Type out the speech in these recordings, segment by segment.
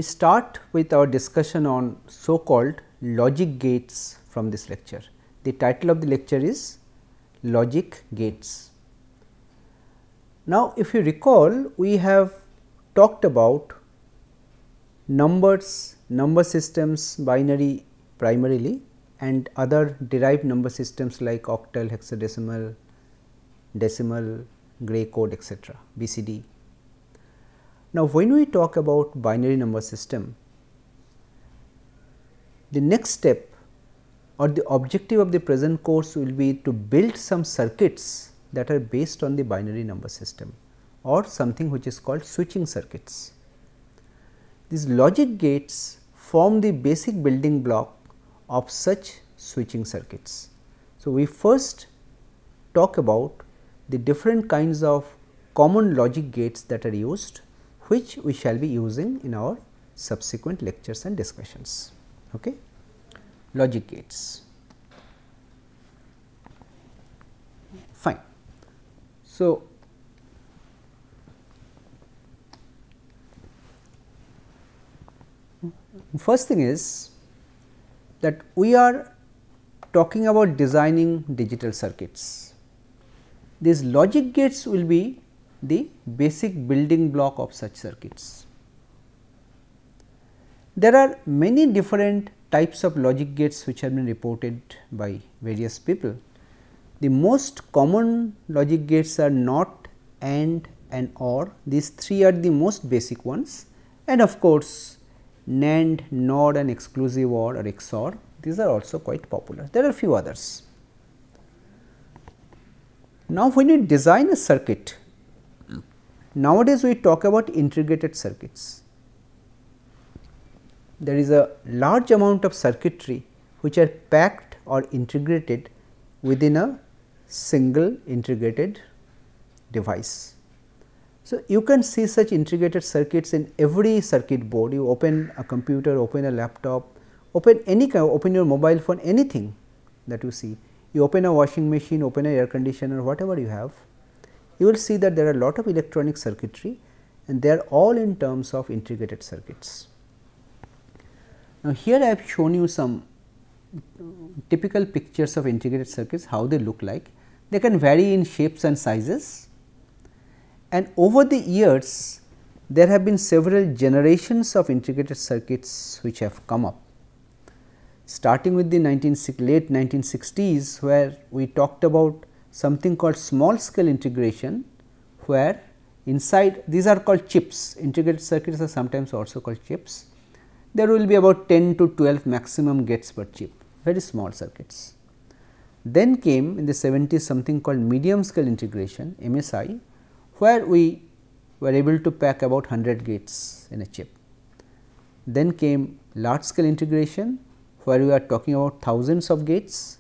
we start with our discussion on so called logic gates from this lecture. The title of the lecture is Logic Gates. Now, if you recall, we have talked about numbers, number systems, binary primarily, and other derived number systems like octal, hexadecimal, decimal, gray code, etc., BCD. Now, when we talk about binary number system, the next step or the objective of the present course will be to build some circuits that are based on the binary number system or something which is called switching circuits. These logic gates form the basic building block of such switching circuits. So, we first talk about the different kinds of common logic gates that are used, which we shall be using in our subsequent lectures and discussions. Okay? Logic gates. Fine. So, first thing is that we are talking about designing digital circuits. These logic gates will be the basic building block of such circuits. There are many different types of logic gates which have been reported by various people. The most common logic gates are NOT, AND and OR. These three are the most basic ones, and of course, NAND, NOR and exclusive OR or XOR, these are also quite popular. There are a few others. Now, when you design a circuit, nowadays we talk about integrated circuits. There is a large amount of circuitry which are packed or integrated within a single integrated device. So, you can see such integrated circuits in every circuit board. You open a computer, open a laptop, open any kind, open your mobile phone, anything that you see. You open a washing machine, open an air conditioner, whatever you have, you will see that there are a lot of electronic circuitry and they are all in terms of integrated circuits. Now, here I have shown you some typical pictures of integrated circuits, how they look like. They can vary in shapes and sizes, and over the years there have been several generations of integrated circuits which have come up, starting with the late 1960s, where we talked about something called small scale integration, where inside these are called chips. Integrated circuits are sometimes also called chips. There will be about 10 to 12 maximum gates per chip, very small circuits. Then came in the 70s something called medium scale integration, MSI, where we were able to pack about 100 gates in a chip. Then came large scale integration, where we are talking about thousands of gates.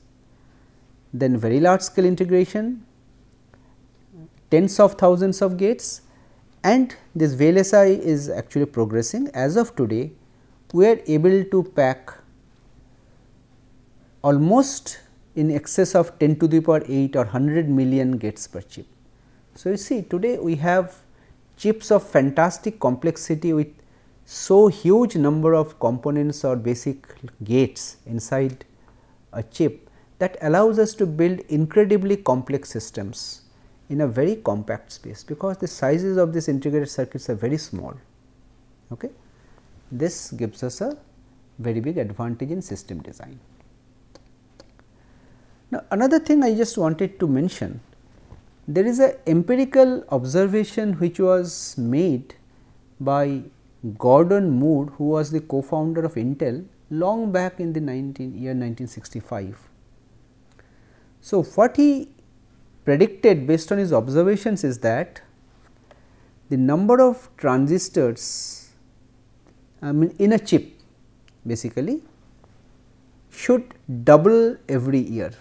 Then very large scale integration, tens of thousands of gates, and this VLSI is actually progressing. As of today, we are able to pack almost in excess of 10 to the power 8 or 100 million gates per chip. So, you see today we have chips of fantastic complexity with so huge number of components or basic gates inside a chip that allows us to build incredibly complex systems in a very compact space, because the sizes of these integrated circuits are very small. Okay? This gives us a very big advantage in system design. Now, another thing I just wanted to mention, there is a empirical observation which was made by Gordon Moore, who was the co-founder of Intel long back in the year 1965. So, what he predicted based on his observations is that the number of transistors in a chip basically should double every year.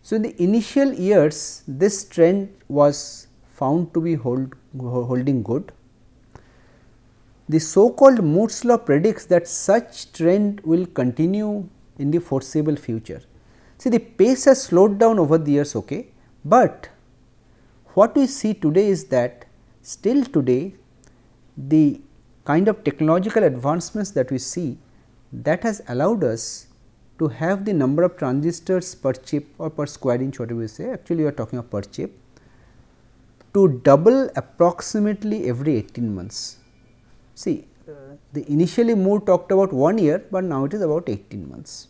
So, in the initial years this trend was found to be holding good. The so called Moore's law predicts that such trend will continue in the foreseeable future. See, the pace has slowed down over the years, okay, but what we see today is that still today the kind of technological advancements that we see, that has allowed us to have the number of transistors per chip or per square inch, whatever we say, actually we are talking of per chip, to double approximately every 18 months. See, the initially Moore talked about 1 year, but now it is about 18 months.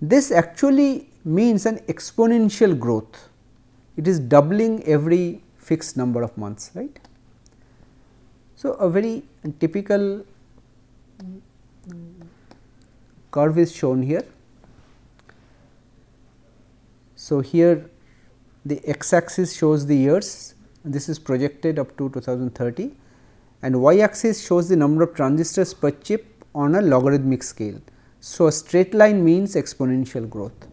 This actually means an exponential growth. It is doubling every fixed number of months, right. So, a very typical curve is shown here. So, here the x axis shows the years, this is projected up to 2030, and y axis shows the number of transistors per chip on a logarithmic scale. So, a straight line means exponential growth.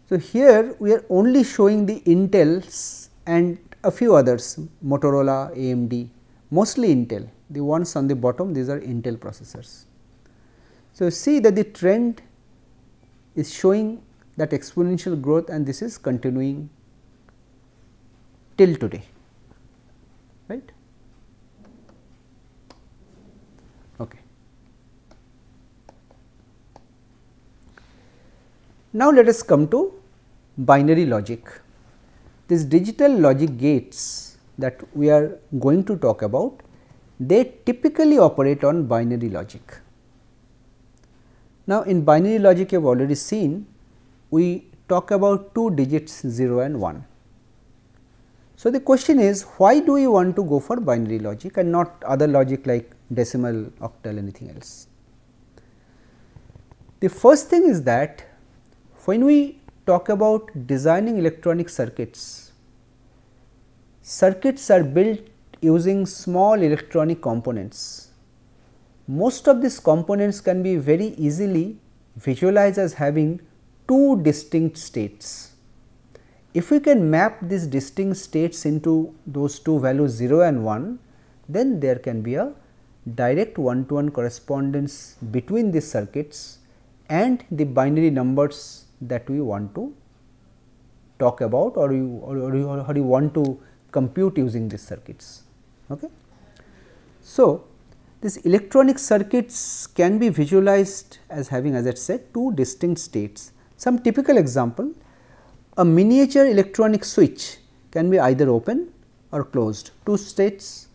So, here we are only showing the Intels and a few others, Motorola, AMD, mostly Intel, the ones on the bottom, these are Intel processors. So, see that the trend is showing that exponential growth, and this is continuing till today, right. Okay. Now, let us come to binary logic. These digital logic gates that we are going to talk about, they typically operate on binary logic. Now, in binary logic you have already seen, we talk about 2 digits 0 and 1. So, the question is, why do we want to go for binary logic and not other logic like decimal, octal, anything else? The first thing is that when we talk about designing electronic circuits, circuits are built using small electronic components. Most of these components can be very easily visualized as having 2 distinct states. If we can map these distinct states into those 2 values 0 and 1, then there can be a direct one-to-one correspondence between these circuits and the binary numbers that we want to talk about, or you want to compute using these circuits. Okay. So, these electronic circuits can be visualized as having, as I said, 2 distinct states. Some typical example, a miniature electronic switch can be either open or closed, 2 states.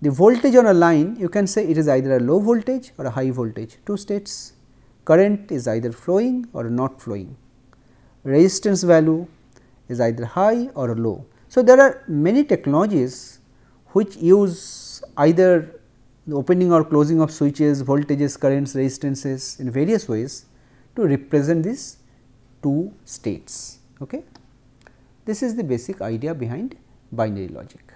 The voltage on a line, you can say it is either a low voltage or a high voltage, 2 states. Current is either flowing or not flowing. Resistance value is either high or low. So, there are many technologies which use either the opening or closing of switches, voltages, currents, resistances in various ways to represent these 2 states. Okay. This is the basic idea behind binary logic.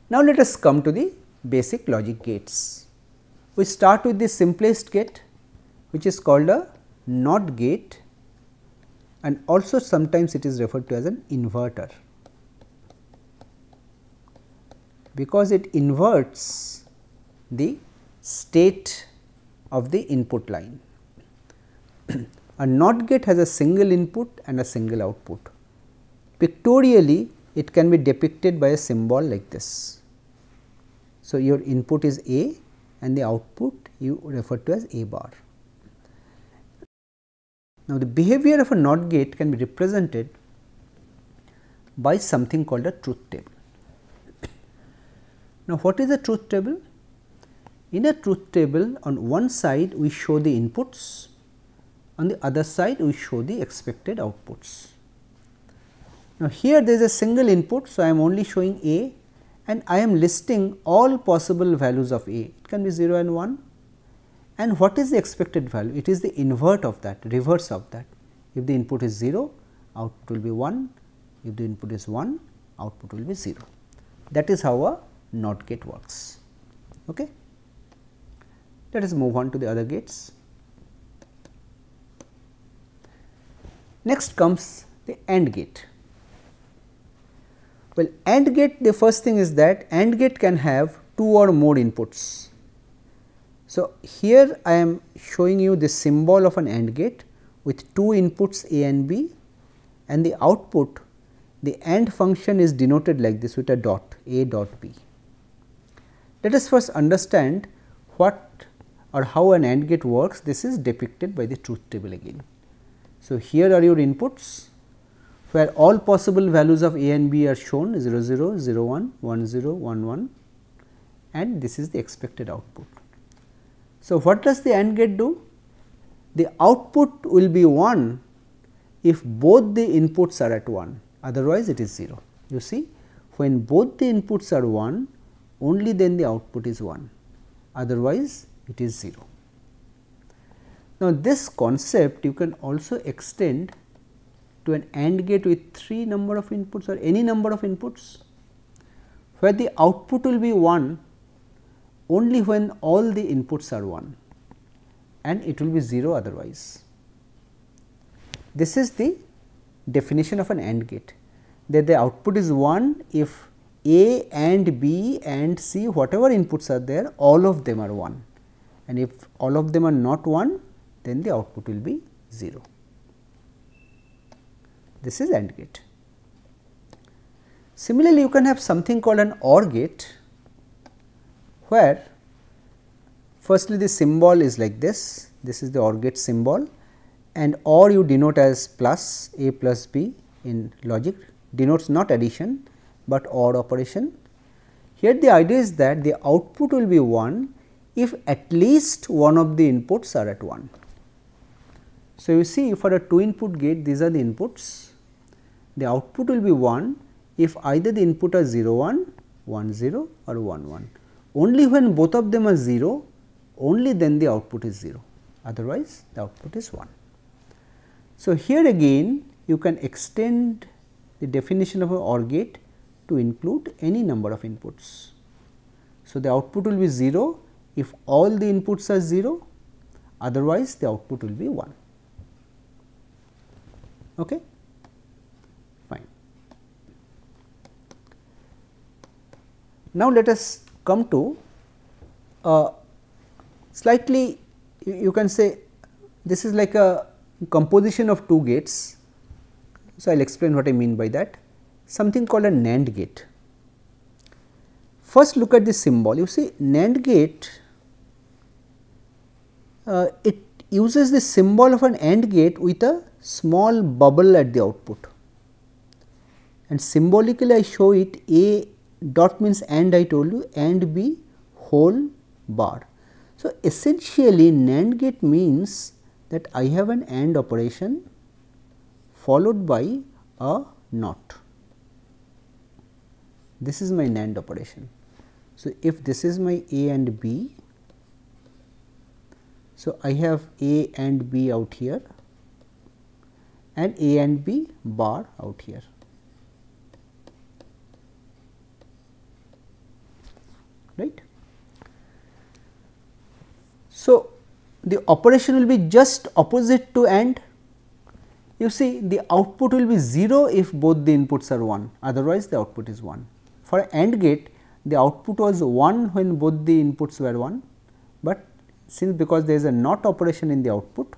Now, let us come to the basic logic gates. We start with the simplest gate, which is called a NOT gate, and also sometimes it is referred to as an inverter, because it inverts the state of the input line. A NOT gate has a single input and a single output. Pictorially, it can be depicted by a symbol like this. So, your input is A and the output you refer to as A bar. Now, the behavior of a NOT gate can be represented by something called a truth table. Now, what is a truth table? In a truth table, on one side we show the inputs, on the other side we show the expected outputs. Now, here there is a single input, so I am only showing A and I am listing all possible values of A. It can be 0 and 1. And what is the expected value? It is the invert of that, reverse of that. If the input is 0, output will be 1. If the input is 1, output will be 0. That is how a NOT gate works. Okay. Let us move on to the other gates. Next comes the AND gate. Well, AND gate, the first thing is that AND gate can have 2 or more inputs. So, here I am showing you the symbol of an AND gate with 2 inputs A and B, and the output, the AND function is denoted like this with a dot, A dot B. Let us first understand what or how an AND gate works. This is depicted by the truth table again. So, here are your inputs where all possible values of A and B are shown 0 0, 0 1, 1 0, 1 1, and this is the expected output. So, what does the AND gate do? The output will be 1 if both the inputs are at 1, otherwise it is 0. You see, when both the inputs are 1, only then the output is 1, otherwise it is 0. Now, this concept you can also extend to an AND gate with 3 number of inputs or any number of inputs, where the output will be 1 only when all the inputs are 1 and it will be 0 otherwise. This is the definition of an AND gate, that the output is 1 if A and B and C, whatever inputs are there, all of them are 1, and if all of them are not 1, then the output will be 0. This is AND gate. Similarly, you can have something called an OR gate, where firstly the symbol is like this, this is the OR gate symbol, and OR you denote as plus, A plus B in logic, denotes not addition, but OR operation. Here the idea is that the output will be 1 if at least one of the inputs are at 1. So, you see, for a 2 input gate, these are the inputs, the output will be 1 if either the input are 0 1, 1 0 or 1 1. Only when both of them are 0, only then the output is 0, otherwise the output is 1. So, here again you can extend the definition of an OR gate to include any number of inputs. So, the output will be 0 if all the inputs are 0, otherwise the output will be 1. Okay? Fine. Now, let us come to slightly, you can say this is like a composition of 2 gates. So, I will explain what I mean by that, something called a NAND gate. First look at the symbol, you see NAND gate, it uses the symbol of an AND gate with a small bubble at the output, and symbolically I show it A dot means AND, I told you, AND B whole bar. So, essentially NAND gate means that I have an AND operation followed by a NOT. This is my NAND operation. So, if this is my A and B, so I have A and B out here and A and B bar out here. Right. So, the operation will be just opposite to AND. You see, the output will be 0 if both the inputs are 1, otherwise the output is 1. For AND gate, the output was 1 when both the inputs were 1, but since because there is a NOT operation in the output,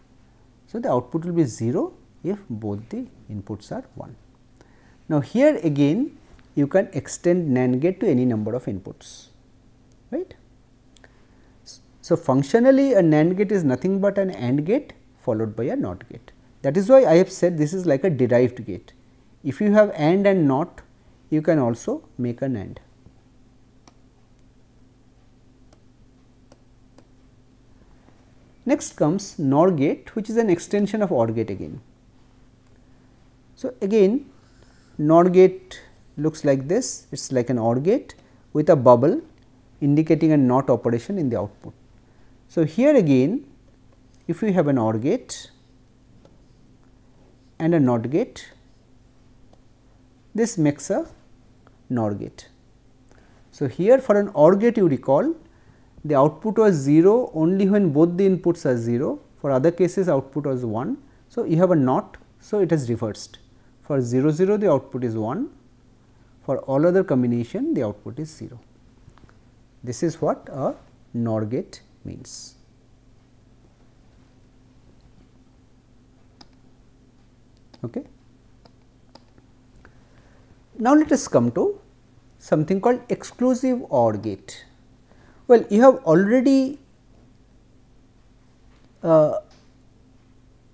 so the output will be 0 if both the inputs are 1. Now, here again you can extend NAND gate to any number of inputs, right. So, functionally a NAND gate is nothing but an AND gate followed by a NOT gate. That is why I have said this is like a derived gate. If you have AND and NOT, you can also make an AND. Next comes NOR gate, which is an extension of OR gate again. So, again NOR gate looks like this, it is like an OR gate with a bubble indicating a NOT operation in the output. So, here again if we have an OR gate and a NOT gate, this makes a NOR gate. So, here for an OR gate you recall the output was 0 only when both the inputs are 0, for other cases output was 1. So, you have a NOT, so it is reversed, for 0 0 the output is 1, for all other combination the output is 0. This is what a NOR gate means. Okay. Now, let us come to something called exclusive OR gate. Well, you have already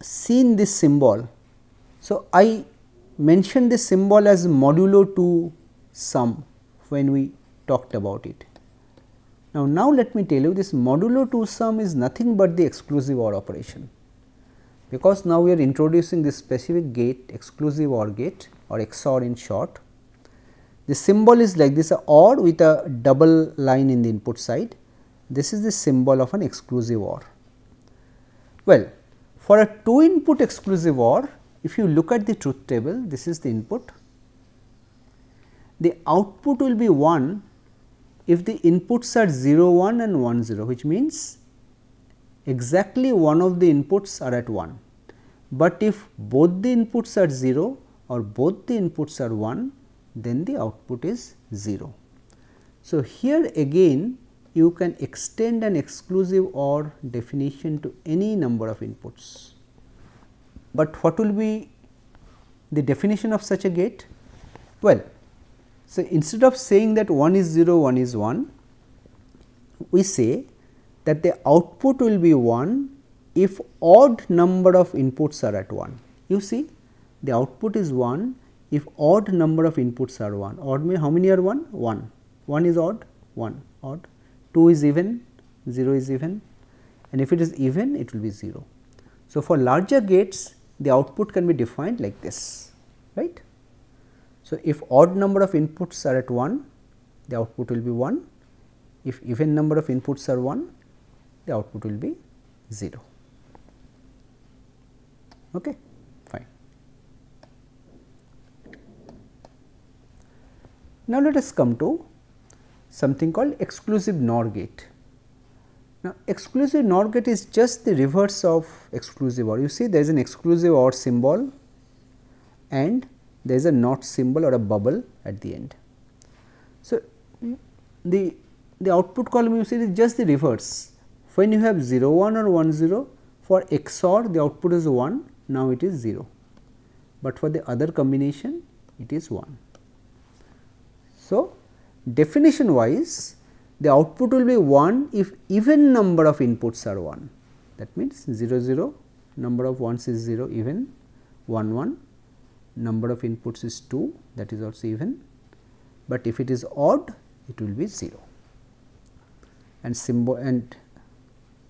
seen this symbol. So, I mentioned this symbol as modulo 2 sum when we talked about it. Now let me tell you, this modulo 2 sum is nothing but the exclusive OR operation, because now we are introducing this specific gate, exclusive OR gate or XOR in short. The symbol is like this, a OR with a double line in the input side. This is the symbol of an exclusive OR. Well, for a 2 input exclusive OR, if you look at the truth table, this is the input. The output will be 1 if the inputs are 0 1 and 1 0, which means exactly one of the inputs are at 1. But if both the inputs are 0 or both the inputs are 1, then the output is 0. So, here again you can extend an exclusive OR definition to any number of inputs. But what will be the definition of such a gate? Well, so instead of saying that 1 is 0, 1 is 1, we say that the output will be 1 if odd number of inputs are at 1. You see, the output is 1 if odd number of inputs are 1. Odd means how many are 1? 1. 1 is odd, 1 odd, 2 is even, 0 is even, and if it is even, it will be 0. So, for larger gates, the output can be defined like this, right. So, if odd number of inputs are at 1, the output will be 1. If even number of inputs are 1, the output will be 0. Okay, fine. Now, let us come to something called exclusive NOR gate. Now, exclusive NOR gate is just the reverse of exclusive OR. You see, there is an exclusive OR symbol and there is a NOT symbol or a bubble at the end. So, the output column you see is just the reverse. When you have 0 1 or 1 0, for XOR the output is 1, now it is 0, but for the other combination it is 1. So, definition wise, the output will be 1 if even number of inputs are 1. That means 0 0, number of ones is 0, even, 1 1, number of inputs is 2, that is also even, but if it is odd, it will be 0. And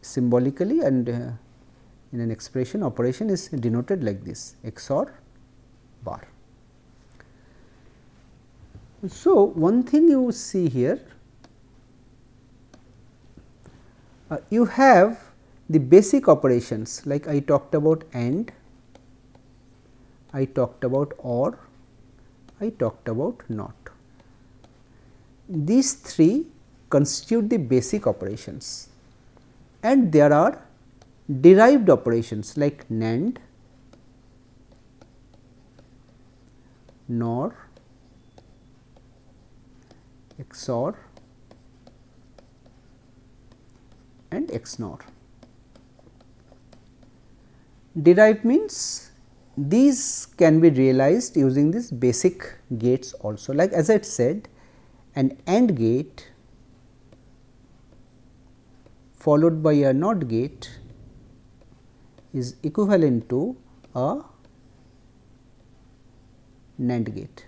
symbolically and in an expression, operation is denoted like this, XOR bar. So, one thing you see here, you have the basic operations, like I talked about AND, I talked about OR, I talked about NOT. These three constitute the basic operations, and there are derived operations like NAND, NOR, XOR and XNOR. Derived means these can be realized using these basic gates also, like as I said, an AND gate followed by a NOT gate is equivalent to a NAND gate.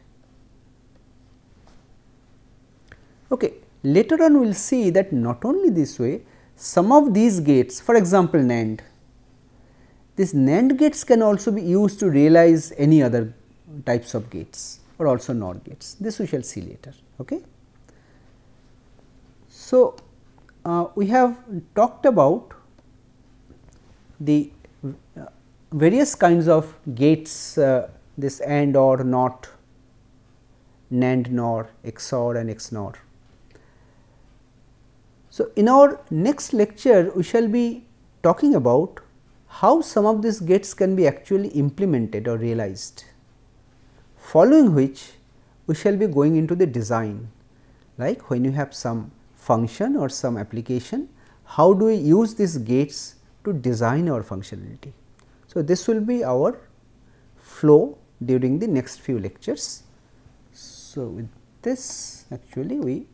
Okay. Later on we will see that not only this way, some of these gates, for example, NAND, these NAND gates can also be used to realize any other types of gates or also NOR gates. This we shall see later. Okay. So, we have talked about the various kinds of gates, this AND, OR, NOT, NAND, NOR, XOR and XNOR. So, in our next lecture, we shall be talking about how some of these gates can be actually implemented or realized, following which we shall be going into the design, like when you have some function or some application, how do we use these gates to design our functionality. So, this will be our flow during the next few lectures. So, with this actually we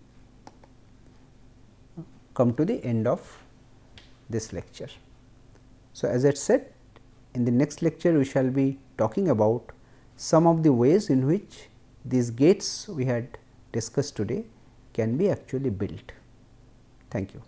come to the end of this lecture. So, as I said, in the next lecture we shall be talking about some of the ways in which these gates we had discussed today can be actually built. Thank you.